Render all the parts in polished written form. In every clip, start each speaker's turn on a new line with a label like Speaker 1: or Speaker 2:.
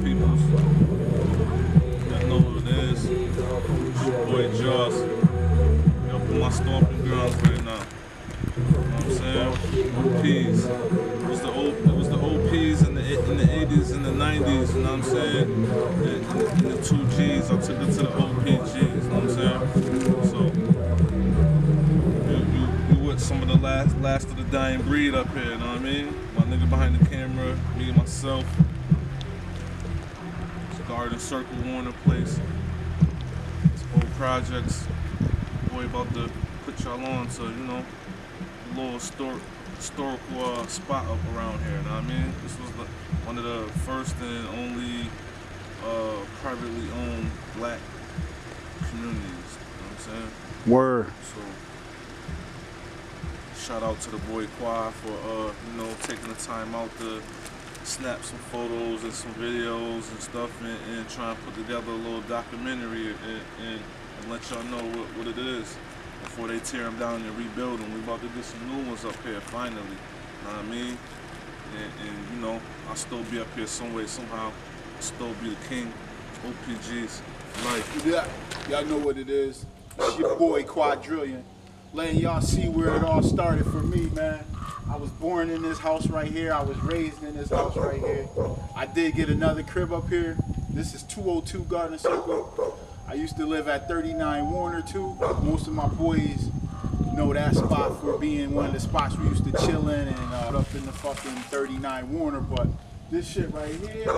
Speaker 1: peoples. Y'all know who it is. It's your boy Joss. Y'all put my stomping grounds right now. You know what I'm saying? OPs. It was the OPs in the 80s and the 90s, you know what I'm saying? And the 2Gs, I took it to the OPGs, you know what I'm saying? So you with some of the last of the dying breed up here, you know what I mean? My nigga behind the camera, me and myself. It's Garden Circle Warner Place. It's old projects. Boy about to put y'all on to, you know, a little historical spot up around here, you know what I mean? This was one of the first and only privately owned black communities, you know what I'm saying?
Speaker 2: Word.
Speaker 1: So, shout out to the boy Quad for, you know, taking the time out to snap some photos and some videos and stuff and try and put together a little documentary and let y'all know what it is before they tear them down and rebuild them. We about to get some new ones up here finally, you know what I mean? And you know, I'll still be up here some way, somehow. I'll still be the king. OPGs for life.
Speaker 3: Yeah, y'all know what it is. It's your boy Quadrillion. Letting y'all see where it all started for me, man. I was born in this house right here. I was raised in this house right here. I did get another crib up here. This is 202 Garden Circle. I used to live at 39 Warner too. Most of my boys know that spot for being one of the spots we used to chill in and up in the fucking 39 Warner. But this shit right here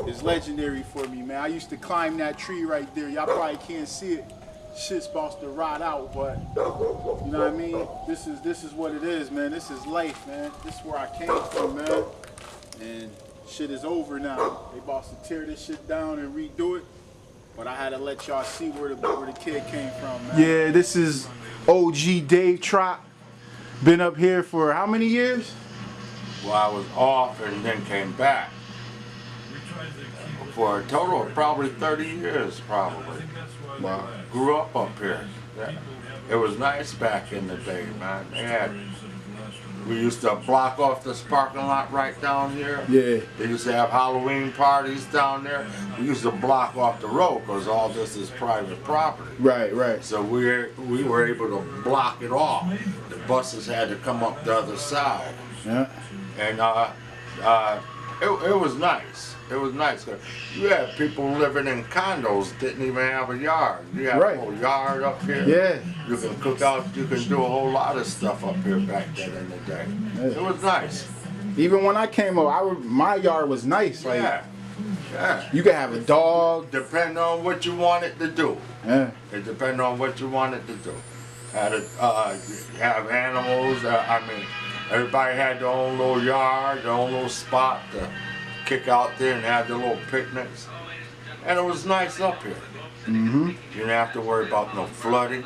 Speaker 3: is legendary for me, man. I used to climb that tree right there. Y'all probably can't see it. Shit's supposed to rot out, but you know what I mean? This is what it is, man. This is life, man. This is where I came from, man. And shit is over now. They about to tear this shit down and redo it. But I had to let y'all see where the kid came from, man.
Speaker 2: Yeah, this is OG Dave Trot. Been up here for how many years?
Speaker 4: Well, I was off and then came back. For a total of probably 30 years, probably. Well, grew up here. Yeah. It was nice back in the day, man. We used to block off this parking lot right down here.
Speaker 2: Yeah.
Speaker 4: They used to have Halloween parties down there. We used to block off the road because all this is private property.
Speaker 2: Right, right.
Speaker 4: So we were able to block it off. The buses had to come up the other side.
Speaker 2: Yeah.
Speaker 4: And it was nice. It was nice. You had people living in condos, didn't even have a yard. You had a whole yard up here.
Speaker 2: Yeah.
Speaker 4: You can cook out, you can do a whole lot of stuff up here back then in the day. Yeah. It was nice.
Speaker 2: Even when I came up, my yard was nice. Like,
Speaker 4: yeah. Yeah.
Speaker 2: You could have a dog.
Speaker 4: Depending on what you wanted to do.
Speaker 2: Yeah.
Speaker 4: It depended on what you wanted to do. Had to have animals. I mean, everybody had their own little yard, their own little spot to kick out there and have their little picnics. And it was nice up here.
Speaker 2: Mm-hmm.
Speaker 4: You didn't have to worry about no flooding.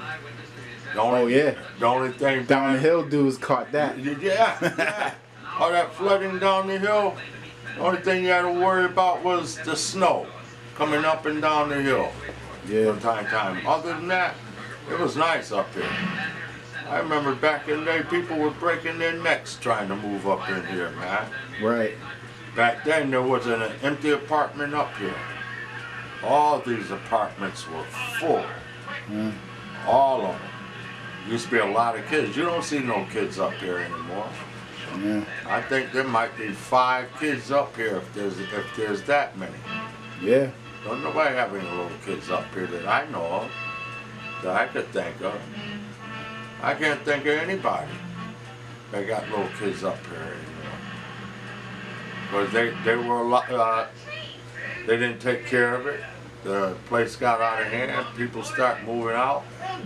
Speaker 4: The only thing
Speaker 2: down the hill dudes caught that.
Speaker 4: Yeah. All that flooding down the hill, the only thing you had to worry about was the snow coming up and down the hill.
Speaker 2: Yeah.
Speaker 4: From time to time. Other than that, it was nice up here. I remember back in the day, people were breaking their necks trying to move up in here, man.
Speaker 2: Right.
Speaker 4: Back then, there was an empty apartment up here. All these apartments were full.
Speaker 2: Mm.
Speaker 4: All of them. Used to be a lot of kids. You don't see no kids up here anymore.
Speaker 2: Yeah.
Speaker 4: I think there might be 5 kids up here if there's that many.
Speaker 2: Yeah.
Speaker 4: Don't nobody have any little kids up here that I know of, that I could think of. I can't think of anybody that got little kids up here anymore. Because they were a lot, they didn't take care of it. The place got out of hand. People start moving out.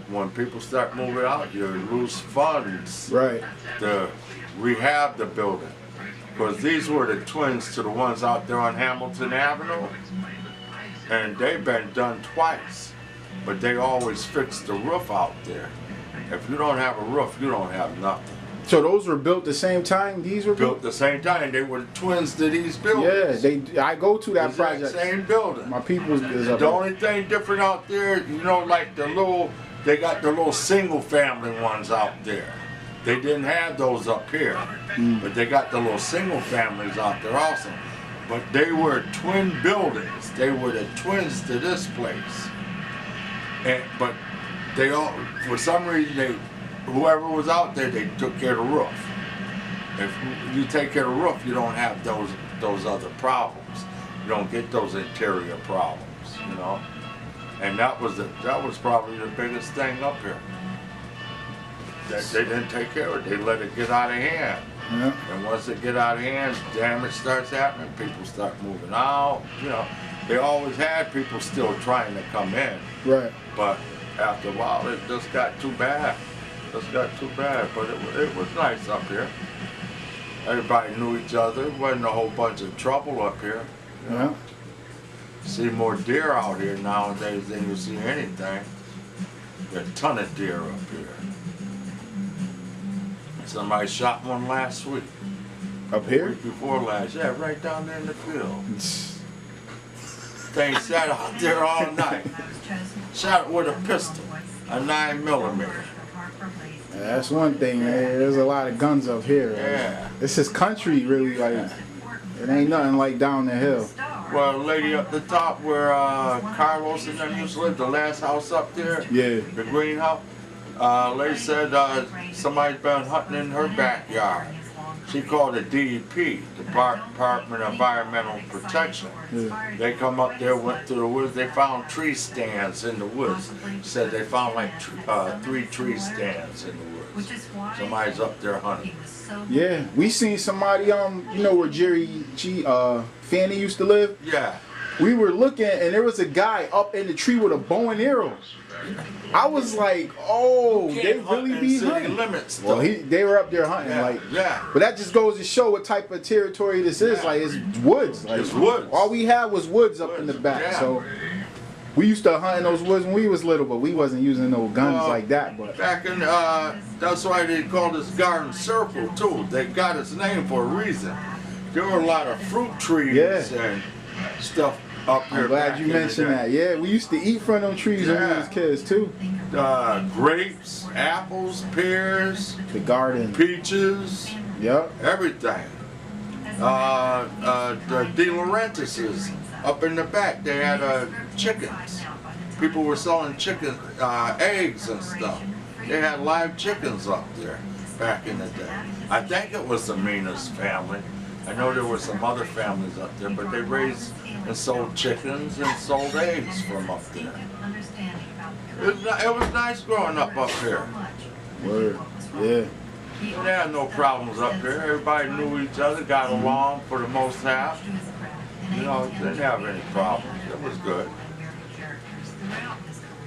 Speaker 4: When people start moving out, you lose funds to rehab the building. Because these were the twins to the ones out there on Hamilton Avenue. And they've been done twice. But they always fix the roof out there. If you don't have a roof, you don't have nothing.
Speaker 2: So those were built the same time? These were
Speaker 4: built the same time. They were twins to these buildings.
Speaker 2: Yeah, I go to that project.
Speaker 4: Same building.
Speaker 2: My people is up
Speaker 4: the only thing different out there, you know, like they got the little single family ones out there. They didn't have those up here, but they got the little single families out there also. but they were twin buildings. They were the twins to this place. But they all, for some reason, whoever was out there, they took care of the roof. If you take care of the roof, you don't have those other problems. You don't get those interior problems, you know. And that was probably the biggest thing up here. That they didn't take care of it. They let it get out of hand.
Speaker 2: Yeah.
Speaker 4: And once it get out of hand, damage starts happening. People start moving out. You know, they always had people still trying to come in.
Speaker 2: Right.
Speaker 4: But after a while, it just got too bad. Just got too bad. But it was nice up here. Everybody knew each other. It wasn't a whole bunch of trouble up here. You know?
Speaker 2: Yeah.
Speaker 4: See more deer out here nowadays than you see anything. There's a ton of deer up here. Somebody shot one last week.
Speaker 2: Up here?
Speaker 4: Week before last, yeah, right down there in the field. Thing sat out there all night. Shot it with a pistol, a 9mm.
Speaker 2: Yeah, that's one thing, man. There's a lot of guns up here.
Speaker 4: Yeah.
Speaker 2: This is country, really. Like, it ain't nothing like down the hill.
Speaker 4: Well, the lady up the top where Carlos and them used to live, the last house up there,
Speaker 2: Yeah.
Speaker 4: the greenhouse. Lady said somebody's been hunting in her backyard. She called it DEP, Department of Environmental Protection.
Speaker 2: Yeah.
Speaker 4: They come up there, went through the woods, they found tree stands in the woods. Said they found like 3 tree stands in the woods. Somebody's up there hunting.
Speaker 2: Yeah, we seen somebody, you know where Jerry Fanny used to live?
Speaker 4: Yeah.
Speaker 2: We were looking and there was a guy up in the tree with a bow and arrow. I was like, oh, they really be hunting.
Speaker 4: Limits,
Speaker 2: well, they were up there hunting,
Speaker 4: yeah,
Speaker 2: like,
Speaker 4: yeah.
Speaker 2: But that just goes to show what type of territory this is. Like, it's woods. Like,
Speaker 4: it's woods.
Speaker 2: All we had was woods up in the back.
Speaker 4: Yeah.
Speaker 2: So we used to hunt in those woods when we was little, but we wasn't using no guns like that. But
Speaker 4: back in, that's why they called this garden circle too. They got its name for a reason. There were a lot of fruit trees and stuff up here.
Speaker 2: I'm glad you mentioned that. Yeah, we used to eat from them trees when we was kids too.
Speaker 4: Grapes, apples, pears,
Speaker 2: The garden.
Speaker 4: peaches,
Speaker 2: Yep.
Speaker 4: everything. The De Laurentises up in the back, they had chickens. People were selling chicken eggs and stuff. They had live chickens up there back in the day. I think it was the Minas family. I know there were some other families up there, but they raised and sold chickens and sold eggs from up there. It was nice growing up here.
Speaker 2: Word. Yeah.
Speaker 4: They had no problems up here. Everybody knew each other, got along for the most half. You know, didn't have any problems. It was good.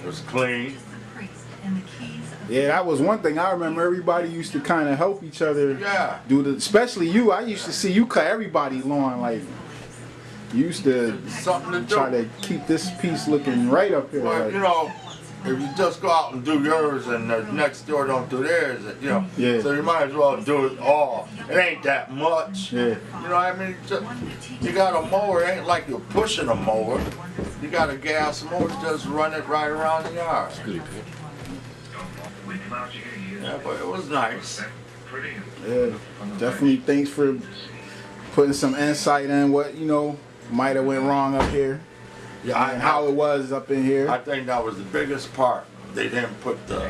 Speaker 4: It was clean.
Speaker 2: Yeah, that was one thing I remember. Everybody used to kind of help each other.
Speaker 4: Yeah.
Speaker 2: Especially you. I used to see you cut everybody's lawn. Like, you used to
Speaker 4: Something to do.
Speaker 2: try to keep this piece looking right up here.
Speaker 4: Well,
Speaker 2: like,
Speaker 4: you know, if you just go out and do yours and the next door don't do theirs, you know,
Speaker 2: Yeah.
Speaker 4: so you might as well do it all. It ain't that much.
Speaker 2: Yeah.
Speaker 4: You know what I mean? You got a mower, it ain't like you're pushing a mower. You got a gas mower, just run it right around the yard. Yeah, but it was nice.
Speaker 2: Yeah, definitely. Thanks for putting some insight in what might have went wrong up here.
Speaker 4: Yeah,
Speaker 2: And how it was up in here.
Speaker 4: I think that was the biggest part. They didn't put the,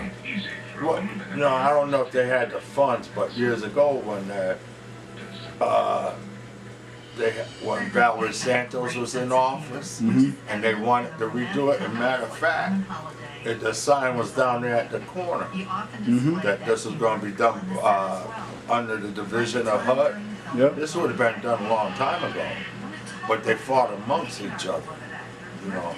Speaker 4: I don't know if they had the funds, but years ago when when Valerie Santos was in office and they wanted to redo it, and matter of fact, the sign was down there at the corner that this was going to be done under the division of HUD.
Speaker 2: Yep.
Speaker 4: This would have been done a long time ago, but they fought amongst each other. You know,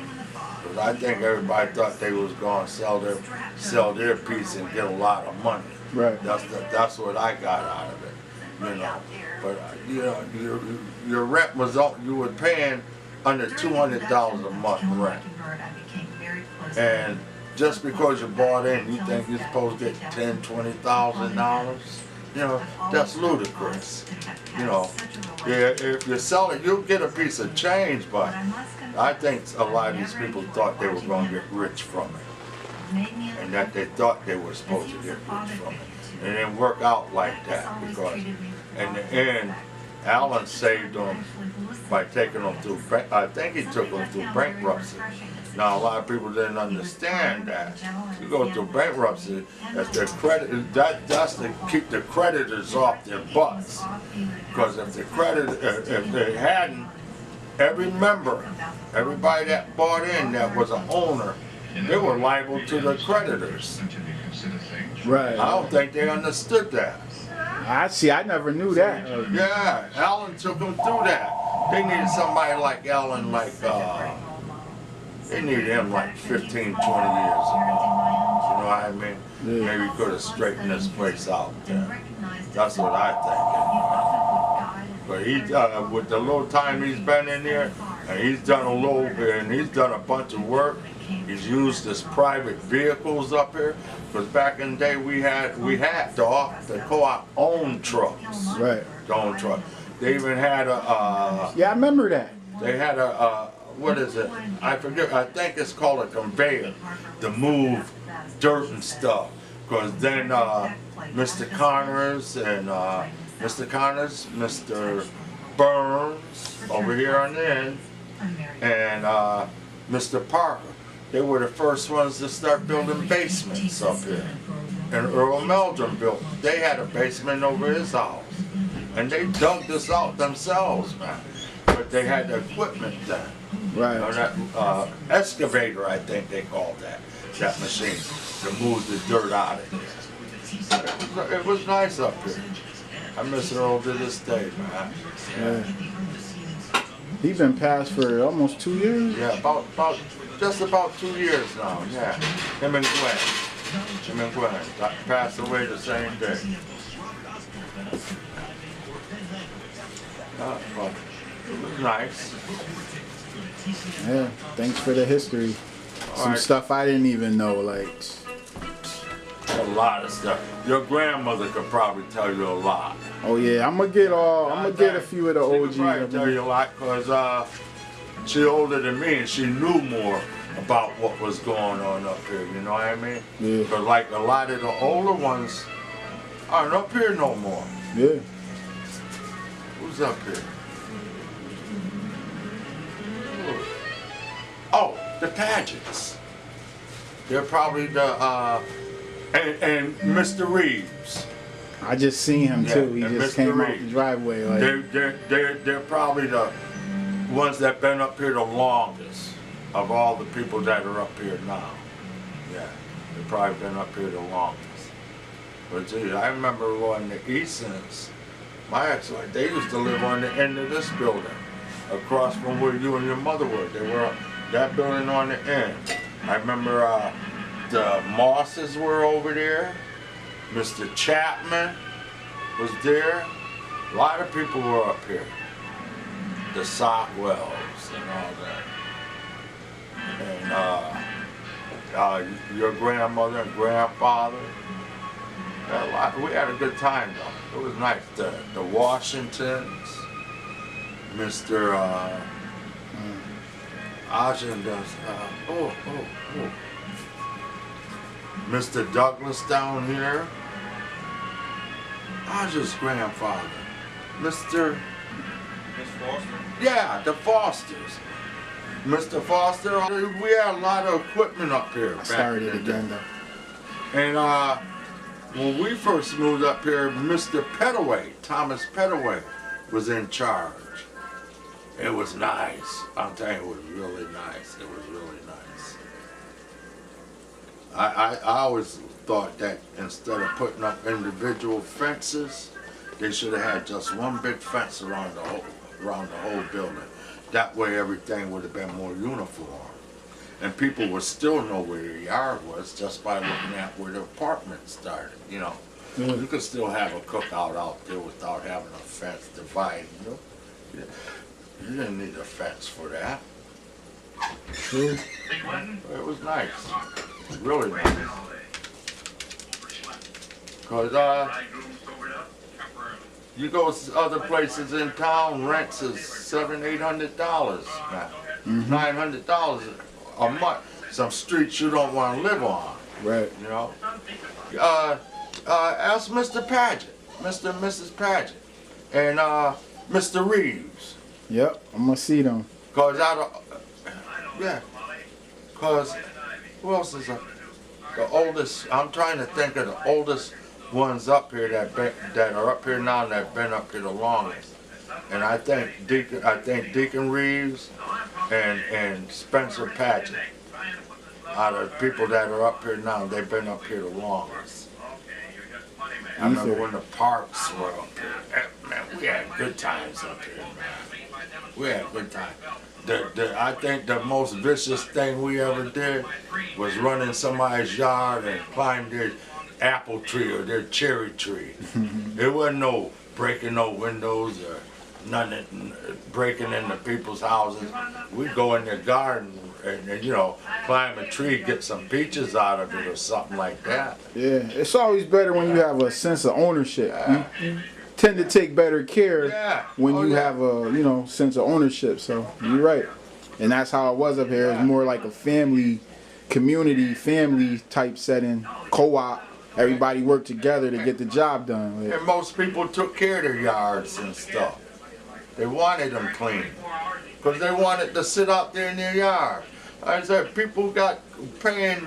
Speaker 4: because I think everybody thought they was going to sell their piece and get a lot of money.
Speaker 2: Right.
Speaker 4: That's what I got out of it. You know, but your rent was you were paying under $200 a month rent, and just because you bought in, you think you're supposed to get $10,000-$20,000. You know, that's ludicrous. You know, if you sell it, you'll get a piece of change, but I think a lot of these people thought they were going to get rich from it, and that they thought they were supposed to get rich from it. It didn't work out like that, because in the end, Alan saved them by taking them through, I think he took them through bankruptcy. Now, a lot of people didn't understand that. You go through bankruptcy, that's the credit, that's to keep the creditors off their butts. Because if they hadn't, every member, everybody that bought in that was an owner, they were liable to the creditors.
Speaker 2: Right.
Speaker 4: I don't think they understood that.
Speaker 2: I see. I never knew that.
Speaker 4: Yeah, Alan took them through that. They needed somebody like Alan, like, they needed him like 15, 20 years ago. You know what I mean?
Speaker 2: Yeah.
Speaker 4: Maybe he could have straightened this place out there. That's what I think. But he, with the little time he's been in there, and he's done a little bit, and he's done a bunch of work. He's used his private vehicles up here, because back in the day we had the co-op owned trucks.
Speaker 2: Right.
Speaker 4: The own truck. They even had a.
Speaker 2: Yeah, I remember that.
Speaker 4: They had a. What is it? I forget. I think it's called a conveyor to move dirt and stuff. Because then Mr. Connors and Mr. Burns over here on the end, and Mr. Parker, they were the first ones to start building basements up here. And Earl Meldrum built. They had a basement over his house, and they dug this out themselves, man. But they had the equipment then.
Speaker 2: Right.
Speaker 4: You know, that excavator, I think they called that machine, to move the dirt out of there. It was nice up here. I miss Earl to this day, man.
Speaker 2: Yeah. He been passed for almost 2 years.
Speaker 4: Yeah, just about 2 years now. Yeah, him and Gwen passed away the same day. But it was nice.
Speaker 2: Yeah. Thanks for the history. Some stuff I didn't even know, like.
Speaker 4: A lot of stuff. Your grandmother could probably tell you a lot.
Speaker 2: Oh yeah, I'm gonna get a few of the OGs.
Speaker 4: She could probably tell you a lot because she's older than me and she knew more about what was going on up here. You know what I mean?
Speaker 2: Yeah.
Speaker 4: But like a lot of the older ones aren't up here no more.
Speaker 2: Yeah.
Speaker 4: Who's up here? Oh, the Paget's. They're probably the and Mr. Reeves.
Speaker 2: I just seen him too. He
Speaker 4: and
Speaker 2: just
Speaker 4: Mr.
Speaker 2: came out
Speaker 4: Reeves.
Speaker 2: the driveway. Like.
Speaker 4: They're probably the ones that been up here the longest of all the people that are up here now. Yeah, they've probably been up here the longest. But gee, I remember when the Eastons, my ex-wife, they used to live on the end of this building, across from where you and your mother were. They were that building on the end. I remember the Mosses were over there. Mr. Chapman was there. A lot of people were up here. The Sockwells and all that. And your grandmother and grandfather. We had a good time though. It was nice. The Washingtons, Mr. Oshington's, Mr. Douglas down here. Aja's grandfather. Mr.
Speaker 1: Miss Foster?
Speaker 4: Yeah, the Fosters. Mr. Foster, we had a lot of equipment up here back in the day. And when we first moved up here, Mr. Pettaway, Thomas Pettaway, was in charge. It was nice. I'm telling you, it was really nice. It was really nice. I always thought that instead of putting up individual fences, they should have had just one big fence around the whole building. That way everything would have been more uniform. And people would still know where their yard was just by looking at where the apartment started, you know. You could still have a cookout out there without having a fence dividing, you know. You didn't need a fence for that.
Speaker 2: True.
Speaker 4: It was nice. Really nice. Because you go to other places in town, rents is $700–800 now. $900 a month. Some streets you don't want to live on.
Speaker 2: Right.
Speaker 4: You know. Ask Mr. Paget, Mr. and Mrs. Paget, and Mr. Reeves.
Speaker 2: Yep, I'm gonna see them.
Speaker 4: Cause I don't, yeah. Cause who else is up? The oldest. I'm trying to think of the oldest ones up here that are up here now that been up here the longest. And I think Deacon Reeves and Spencer Patchett. Out of people that are up here now, they've been up here the longest. I remember when the Parks were up here. Man, we had good times up here, man. We had good times. I think the most vicious thing we ever did was run in somebody's yard and climb their apple tree or their cherry tree. There wasn't no breaking no windows or nothing, breaking into people's houses. We'd go in their garden and you know, climb a tree, get some peaches out of it or something like that.
Speaker 2: Yeah, it's always better when you have a sense of ownership. You tend to take better care when you have a, you know, sense of ownership. So you're right, and that's how it was up here. It was more like a family, community, family type setting, co-op. Everybody worked together to get the job done.
Speaker 4: And most people took care of their yards and stuff. They wanted them clean because they wanted to sit out there in their yard. I said people got paying,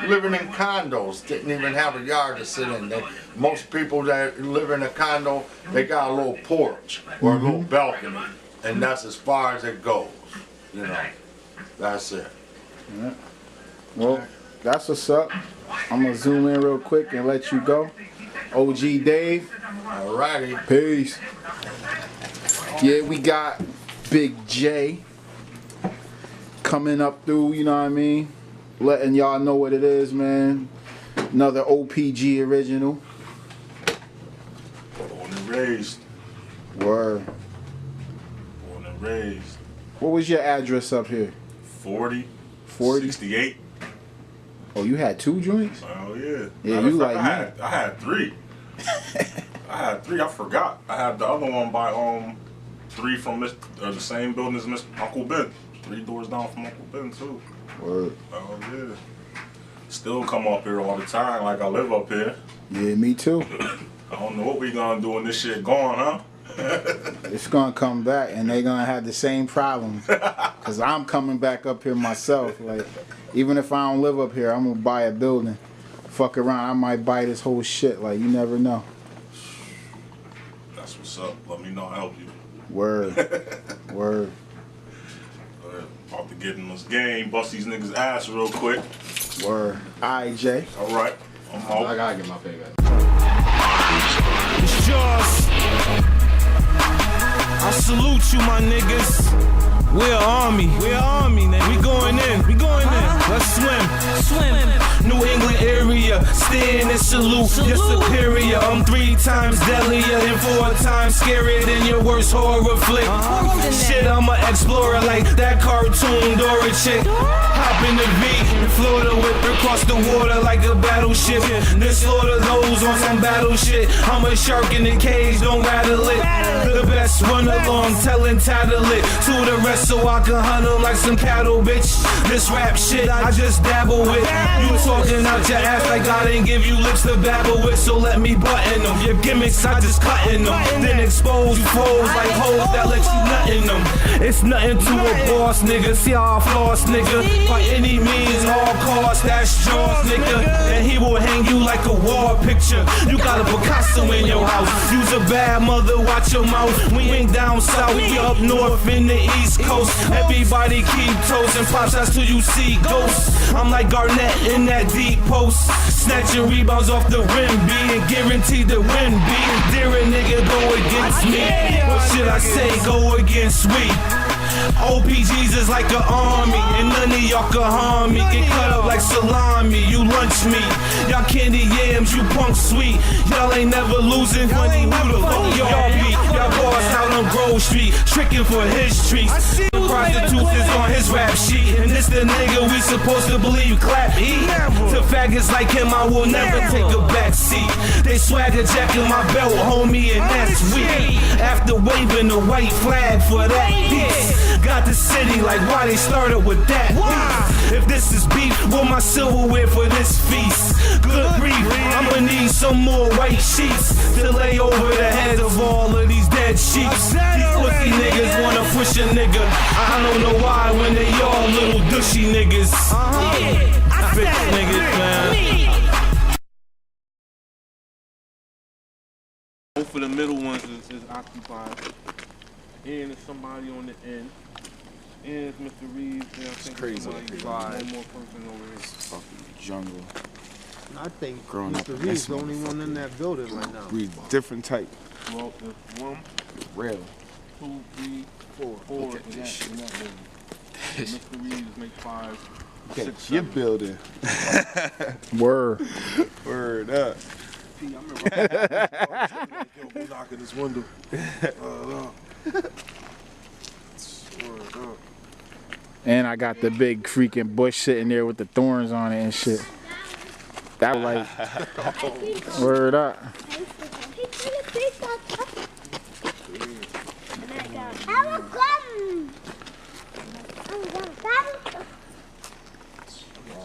Speaker 4: living in condos, didn't even have a yard to sit in. Most people that live in a condo, they got a little porch or a little balcony, and that's as far as it goes. You know, that's it.
Speaker 2: Yeah. Well, that's what's up. I'm gonna zoom in real quick and let you go. OG Dave.
Speaker 4: Alrighty.
Speaker 2: Peace. Yeah, we got Big J coming up through, you know what I mean? Letting y'all know what it is, man. Another OPG original.
Speaker 5: Born and raised.
Speaker 2: Word.
Speaker 5: Born and raised.
Speaker 2: What was your address up here?
Speaker 5: 40.
Speaker 2: 40?
Speaker 5: 68.
Speaker 2: Oh, you had 2 joints?
Speaker 5: Oh, yeah.
Speaker 2: Yeah,
Speaker 5: Matter
Speaker 2: you
Speaker 5: of fact,
Speaker 2: like me.
Speaker 5: I had 3. I had 3. I forgot. I had the other one by 3 from the same building as Mr. Uncle Ben. 3 doors down from Uncle Ben too.
Speaker 2: Word.
Speaker 5: Oh yeah. Still come up here all the time like I live up here.
Speaker 2: Yeah, me too.
Speaker 5: I don't know what we gonna do when this shit gone, huh?
Speaker 2: It's gonna come back and they gonna have the same problems. Cause I'm coming back up here myself. Like, even if I don't live up here, I'm gonna buy a building. Fuck around, I might buy this whole shit. Like, you never know.
Speaker 5: That's what's up. Let me know, I'll help you.
Speaker 2: Word. Word.
Speaker 5: About to get in this game, bust these niggas ass real quick.
Speaker 2: Word. Alright, Jay.
Speaker 5: Alright, I'm out.
Speaker 3: I gotta get my pay back.
Speaker 6: It's yours. I salute you, my niggas. We're army. We're army, nigga. We going in. We going in. Let's swim. Swim. New England area. Stand and salute. You're superior. I'm 3 times deadlier and 4 times scarier than your worst horror flick. Shit, I'm an explorer like that cartoon Dora chick. Hop in the V. Florida whip across the water like a battleship. Then slaughter those on some battle shit. I'm a shark in the cage. Don't rattle it. The best run along. Telling tattle it to the rest so I can hunt them like some cattle, bitch. This rap shit I just dabble with. You talking out your ass like I didn't give you lips to babble with, so let me button them. Your gimmicks I just cutting them, then expose you foes like hoes that let you nut in them. It's nothing to a boss, nigga. See how I floss, nigga. By any means, all costs, that's Jaws, nigga. And he will hang you like a wall picture. You got a Picasso in your house. You's a bad mother, watch your mouth. We ain't down south, we up north in the East Coast. Everybody keep toasting pop shots till you see ghosts. I'm like Garnett in that deep post, snatching rebounds off the rim, being guaranteed to win. Being dear a nigga go against me. What should I say? Go against we. OPGs is like an army, and none of y'all can harm me. Get cut up like salami, you lunch me. Y'all candy yams, you punk sweet. Y'all ain't never losing. Funny, who the fuck y'all be? Y'all boss out on Grove Street, tricking for his streets. Prostitutes is on his rap sheet, and this the nigga we supposed to believe clap eat. To faggots like him, I will never take a back seat. They swagger jacking my belt, homie, and that's weak. After waving the white flag for that piece. Got the city like why they started with that. If this is beef, what my silverware for this feast? Good grief, I'ma need some more white sheets to lay over the heads of all of these dead bad cheeks. These pussy niggas wanna push a nigga. I don't know why when they all little dushy niggas. Bitch niggas, man.
Speaker 1: Both of the middle ones is occupied. And there's somebody on the end. And it's Mr. Reeves. And I think
Speaker 2: crazy.
Speaker 1: one more person over here.
Speaker 2: Fucking jungle.
Speaker 7: I think
Speaker 2: Growing up
Speaker 7: Mr.
Speaker 2: in
Speaker 7: Reed's
Speaker 2: this
Speaker 7: the only one in that building right now.
Speaker 2: We different type.
Speaker 1: Well, there's 1,
Speaker 2: Real.
Speaker 1: 2, 3, 4
Speaker 2: Look at
Speaker 1: in
Speaker 2: this
Speaker 1: that building. Mr. Reeves make 5,
Speaker 2: Okay,
Speaker 1: 6,
Speaker 2: your
Speaker 1: 7.
Speaker 2: building. Word. Word up.
Speaker 8: I remember yo, knocking this window.
Speaker 2: And I got the big freaking bush sitting there with the thorns on it and shit. That was like, word up.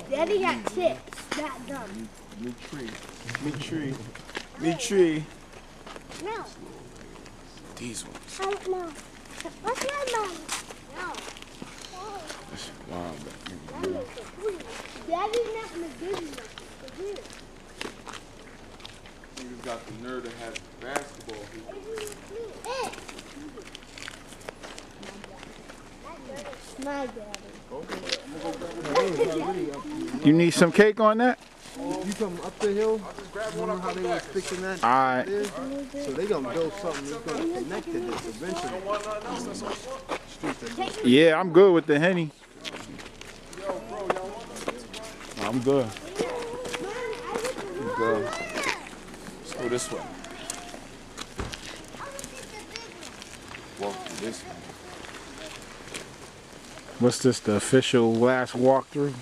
Speaker 9: Daddy got chips. Not done.
Speaker 2: Me tree. Me tree. Me tree.
Speaker 9: No.
Speaker 2: These ones.
Speaker 9: I don't know. What's your mom? No.
Speaker 2: Wow.
Speaker 9: Daddy's not in the business.
Speaker 8: Niggas got the nerve to have basketball.
Speaker 9: My daddy.
Speaker 2: You need some cake on that?
Speaker 7: You come up the hill, remember how they was fixing that?
Speaker 2: Alright.
Speaker 7: So they gonna build something that's gonna connect to this eventually.
Speaker 2: Yeah, I'm good with the Henny. I'm good. I'm good. Let's go this way. Walk through this way. What's this, the official last walkthrough?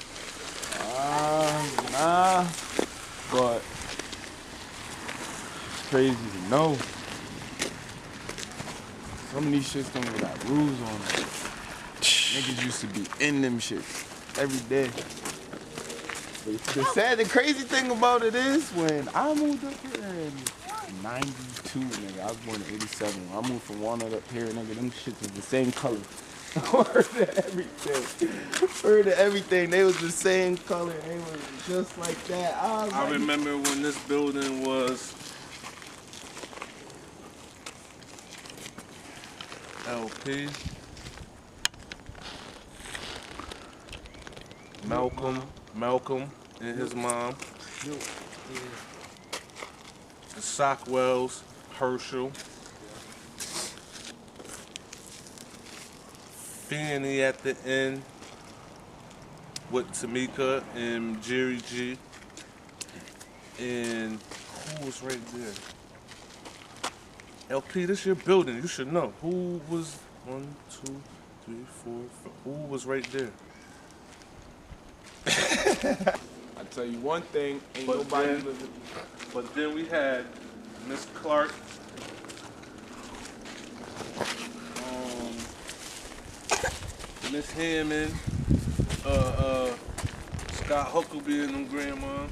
Speaker 2: Nah, but it's crazy to know. Some of these shits don't even got rules on them. Niggas used to be in them shits every day. But the crazy thing about it is when I moved up here in 92, nigga, I was born in 87. When I moved from Walnut up here, nigga, them shits was the same color. Word to everything. Word to everything. They was the same color. They was just like that.
Speaker 1: I remember when this building was LP, Malcolm and his mom, the Sockwells, Herschel, Fanny at the end with Tamika and Jerry G. And who was right there? LP, this your building. You should know. Who was 1, 2, 3, 4, 5? Who was right there?
Speaker 2: I tell you one thing, ain't nobody living.
Speaker 1: But then we had Miss Clark, Miss Hammond, Scott Huckabee and them grandma,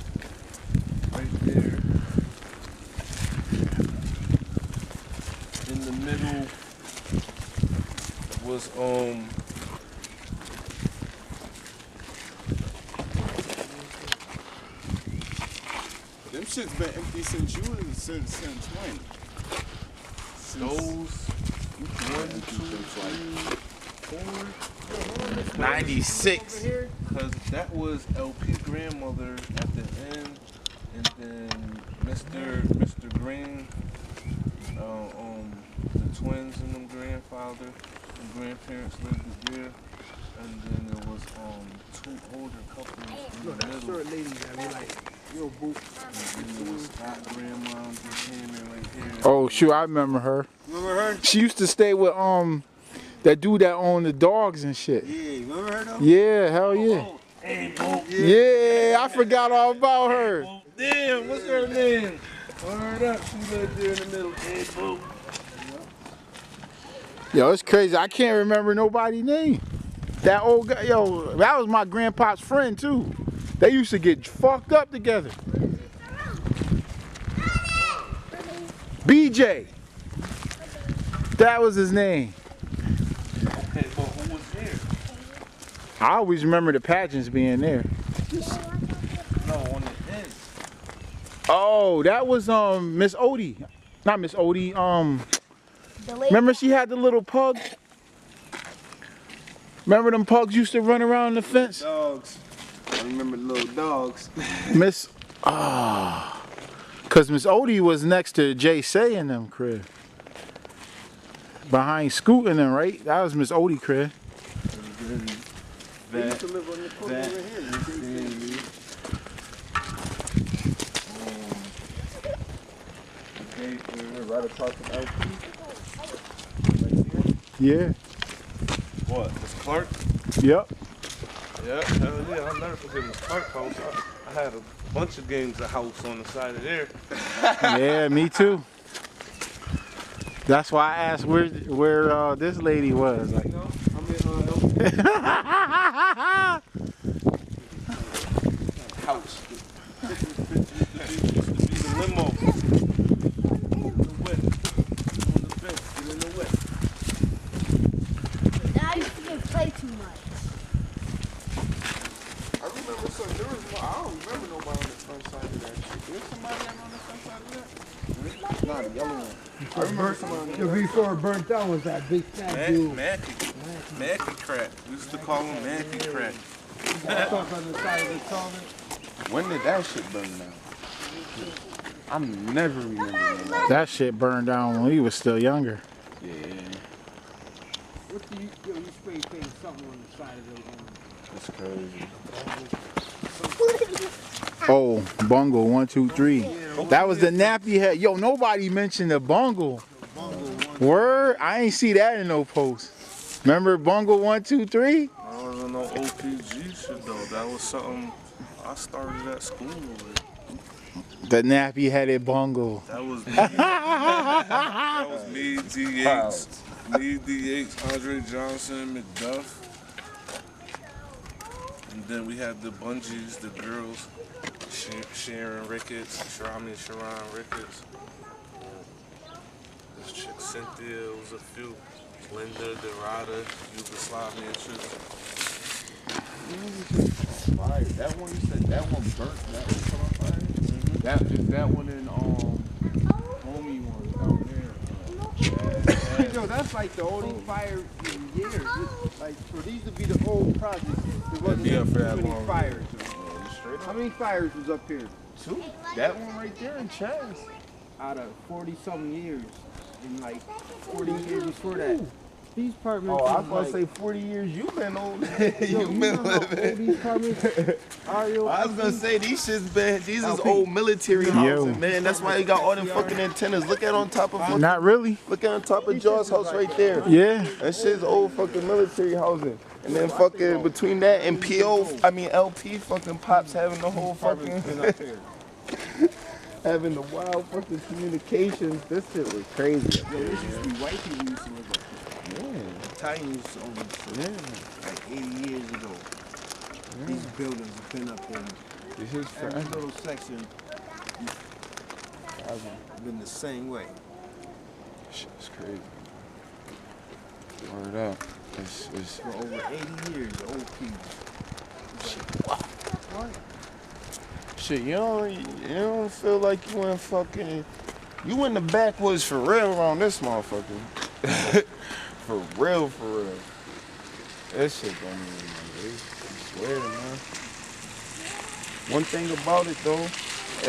Speaker 1: right there. In the middle was
Speaker 3: Them shit's been empty since you was since when?
Speaker 1: those 1, 2, 3, 4.
Speaker 2: 96.
Speaker 1: Because that was LP grandmother at the end, and then Mr. Green, the twins and them grandfather and grandparents lived there, and then there was 2 older couples in the middle.
Speaker 7: Short ladies that be like, yo, boo.
Speaker 1: And then there was Scott grandma just came in right here.
Speaker 2: Oh shoot, I remember her.
Speaker 3: Remember her?
Speaker 2: She used to stay with that dude that owned the dogs and shit.
Speaker 3: Yeah, remember her though?
Speaker 2: Yeah, hell yeah.
Speaker 1: Hey, boo.
Speaker 2: Yeah, I forgot all about her.
Speaker 1: Damn, what's her name? Word up, she lived there in the middle. Hey, boo.
Speaker 2: Yo, it's crazy. I can't remember nobody's name. That old guy, yo, that was my grandpa's friend too. They used to get fucked up together. BJ. That was his name.
Speaker 1: Okay, but who was there?
Speaker 2: I always remember the pageants being there.
Speaker 1: No, on the end.
Speaker 2: Oh, that was Miss Odie. Not Miss Odie. Remember she had the little pug? Remember them pugs used to run around the fence?
Speaker 3: Dogs. I remember the little dogs.
Speaker 2: Miss cause Miss Odie was next to Jay Say in them crib. Behind Scoot and them, right? That was Miss Odie crib.
Speaker 3: They used to live on the corner over here. Right across from LP.
Speaker 2: Yeah.
Speaker 1: What? Miss Clark?
Speaker 2: Yep.
Speaker 1: Yeah, hell yeah. I'll never forget Miss Clark house. I had a bunch of games of house on the side of there.
Speaker 2: Yeah, me too. That's why I asked where this lady was. Like,
Speaker 1: House. The limo. The whip. On the bench. Get in the whip.
Speaker 9: Now you can play too much.
Speaker 3: I remember some. There was no. I don't remember nobody on the front side of that shit. There's somebody on the front side of that. Nah, the yellow one. I remember somebody.
Speaker 7: Before it burnt down was that big fat dude.
Speaker 1: Mackey crack. We used to call him Mackey crack.
Speaker 7: Up on the side of the tunnel.
Speaker 3: When did that shit burn down? I'm never remembering that.
Speaker 2: that shit burned down when we was still younger.
Speaker 3: Yeah.
Speaker 7: What do you spray paint something on the side of the
Speaker 3: That's crazy.
Speaker 2: Oh, Bungle 1, 2, 3. That was the nappy head. Yo, nobody mentioned the Bungle. Word? I ain't see that in no post. Remember Bungle 1, 2, 3?
Speaker 1: I don't know OPG shit though. That was something I started at school with.
Speaker 2: The nappy headed Bungle.
Speaker 1: That was me. That was me, DH, me, DH, Andre Johnson, McDuff. And then we had the bungees, the girls, Sharon Ricketts, Sharon Ricketts. This chick Cynthia, it was a few. Linda, Dorada, Yugoslavian shit.
Speaker 3: Fire. That one you said that one burnt. That was on fire. That is that one in homie one down there.
Speaker 7: Yo, that's like the only fire in years. Like for these to be the old projects, there wasn't
Speaker 1: Yeah, for that
Speaker 7: too many
Speaker 1: long.
Speaker 7: fires.
Speaker 3: Straight
Speaker 7: How
Speaker 3: up.
Speaker 7: many fires was up here?
Speaker 3: Two. That one right there in Chaz.
Speaker 7: Out of 40-something years, and like 40 years before that. These apartments.
Speaker 3: Oh, I was
Speaker 7: is
Speaker 3: gonna
Speaker 7: like,
Speaker 3: say 40 years. You've been old.
Speaker 7: yo,
Speaker 3: You've
Speaker 7: you
Speaker 3: been
Speaker 7: know how old
Speaker 3: living.
Speaker 7: these apartments are, yo?
Speaker 3: I was gonna say these shit's been. These is
Speaker 7: LP.
Speaker 3: old military
Speaker 2: Yo.
Speaker 3: housing, man. That's why they got all them fucking antennas. Look at on top of fucking.
Speaker 2: Not really.
Speaker 3: Look at on top of Jaws' house right there.
Speaker 2: Yeah.
Speaker 3: That shit's old fucking military housing. And then fucking between that and LP fucking pops having the whole fucking having the wild fucking communications. This shit was crazy.
Speaker 7: Yo, this used to be white people used to live up
Speaker 3: Yeah.
Speaker 7: here. Italians used to own this shit, like 80 years ago. These buildings have been up there.
Speaker 3: This is
Speaker 7: Every
Speaker 3: forever.
Speaker 7: little section has been the same way.
Speaker 3: Shit's crazy. Word up. It's
Speaker 7: For over 80 years, the old people.
Speaker 3: shit, you don't feel like you in fucking, you in the backwoods for real around this motherfucker. For real, for real. That shit don't even, I swear, man. One thing about it though,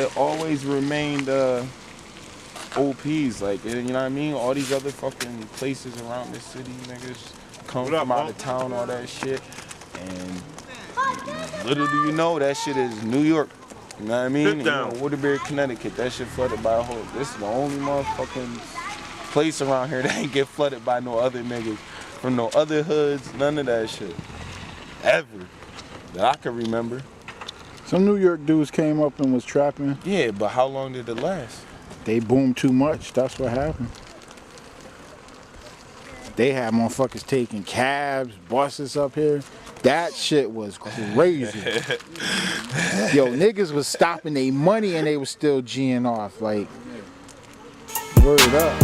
Speaker 3: it always remained OPs, like, you know what I mean? All these other fucking places around this city, niggas come from out of town, all that shit. And little do you know, that shit is New York. You know what I mean? You know, Waterbury, Connecticut, that shit flooded by a whole. This is the only motherfucking place around here that ain't get flooded by no other niggas from no other hoods, none of that shit. Ever. That I can remember.
Speaker 2: Some New York dudes came up and was trapping.
Speaker 3: Yeah, but how long did it last?
Speaker 2: They boomed too much. That's what happened. They had motherfuckers taking cabs, buses up here. That shit was crazy. Yo, niggas was stopping their money and they was still G'ing off. Like, word up.